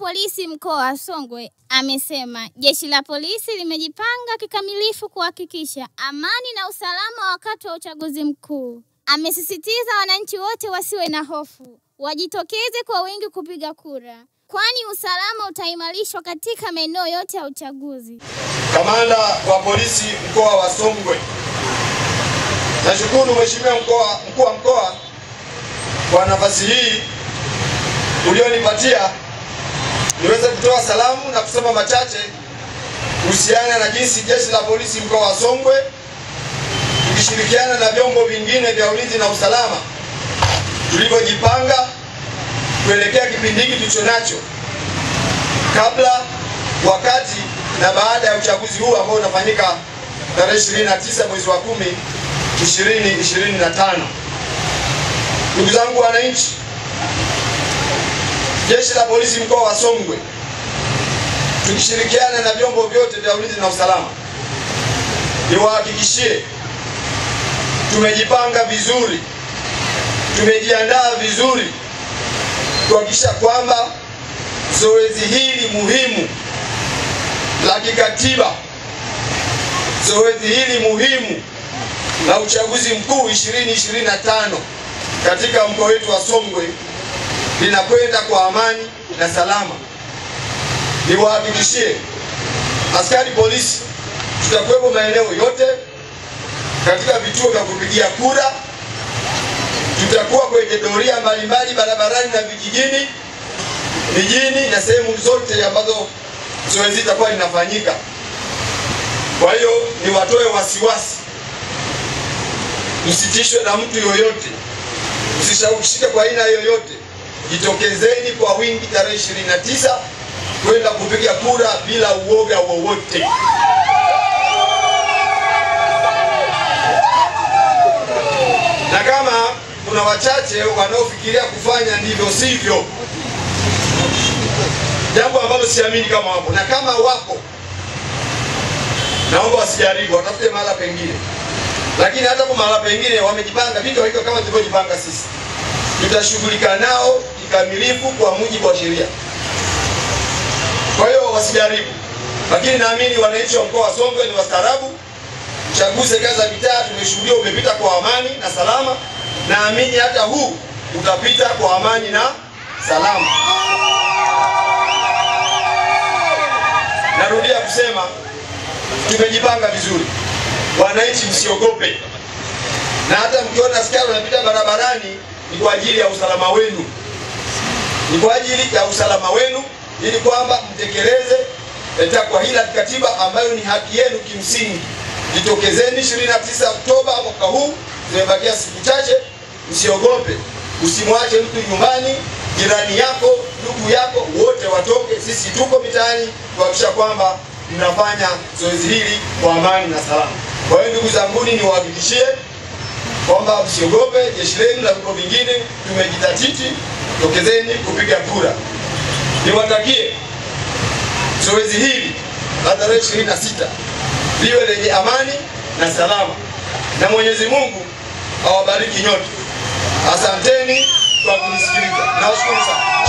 polisi mkoa wa Songwe amesema jeshi la polisi limejipanga kikamilifu kuhakikisha amani na usalama wakati wa uchaguzi mkuu. Amesisitiza wananchi wote wasiwe na hofu, wajitokeze kwa wingi kupiga kura, kwani usalama utaimarishwa katika maeneo yote ya uchaguzi. Kamanda wa polisi mkoa wa Songwe, nashukuru Mheshimiwa mkuu wa mkoa kwa nafasi hii ulionipatia niweze kutoa salamu na kusema machache kuhusiana na jinsi jeshi la polisi mkoa wa Songwe tukishirikiana na vyombo vingine vya ulinzi na usalama tulivyojipanga kuelekea kipindi hiki tulichonacho kabla, wakati na baada ya uchaguzi huu ambao unafanyika tarehe 29 mwezi wa 10 2025. Ndugu zangu wananchi, jeshi la polisi mkoa wa Songwe tukishirikiana na vyombo vyote vya ulinzi na usalama, niwahakikishie tumejipanga vizuri, tumejiandaa vizuri kuhakikisha kwamba zoezi hili muhimu la kikatiba, zoezi hili muhimu la uchaguzi mkuu 2025 katika mkoa wetu wa Songwe linakwenda kwa amani na salama. Niwahakikishie askari polisi tutakuwepo maeneo yote katika vituo vya kupigia kura, tutakuwa kwenye doria mbalimbali barabarani na vijijini, mijini na sehemu zote ambazo zoezi litakuwa linafanyika. Kwa hiyo niwatoe wasiwasi, msitishwe na mtu yoyote, msishawishike kwa aina yoyote. Jitokezeni kwa wingi tarehe 29 kwenda kupiga kura bila uoga wowote. Na kama kuna wachache wanaofikiria kufanya ndivyo sivyo, jambo ambalo siamini kama wapo, na kama wapo naomba wasijaribu, watafute mahala pengine. Lakini hata kwa mahala pengine wamejipanga vitu hivyo kama tulivyojipanga sisi, tutashughulika nao kikamilifu kwa mujibu wa sheria. Kwa hiyo wasijaribu, lakini naamini wananchi wa mkoa wa Songwe ni wastaarabu. Uchaguzi kazi za mitaa tumeshuhudia umepita kwa amani na salama, naamini hata huu utapita kwa amani na salama. Narudia kusema tumejipanga vizuri. Wananchi msiogope, na hata mkiona askari wanapita barabarani ni kwa ajili ya usalama wenu, ni kwa ajili ya usalama wenu, ili kwamba mtekeleze takwa hili la kikatiba ambayo ni haki yenu kimsingi. Jitokezeni 29 Oktoba mwaka huu, zimebakia siku chache. Msiogope, usimwache mtu nyumbani, jirani yako, ndugu yako, wote watoke. Sisi tuko mitaani kuhakikisha kwamba mnafanya zoezi hili kwa amani na salama. Kwa hiyo ndugu zangu, niwahakikishie kwamba msiogope, jeshi lenu na vyombo vingine tumejitatiti, tokezeni kupiga kura. Niwatakie zoezi hili la tarehe 26 liwe lenye amani na salama, na Mwenyezi Mungu awabariki nyote. Asanteni kwa kunisikiliza. Nawashukuru sana.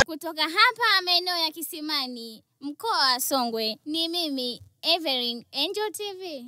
Kutoka hapa maeneo ya Kisimani, mkoa wa Songwe, ni mimi Evelyn, Angel TV.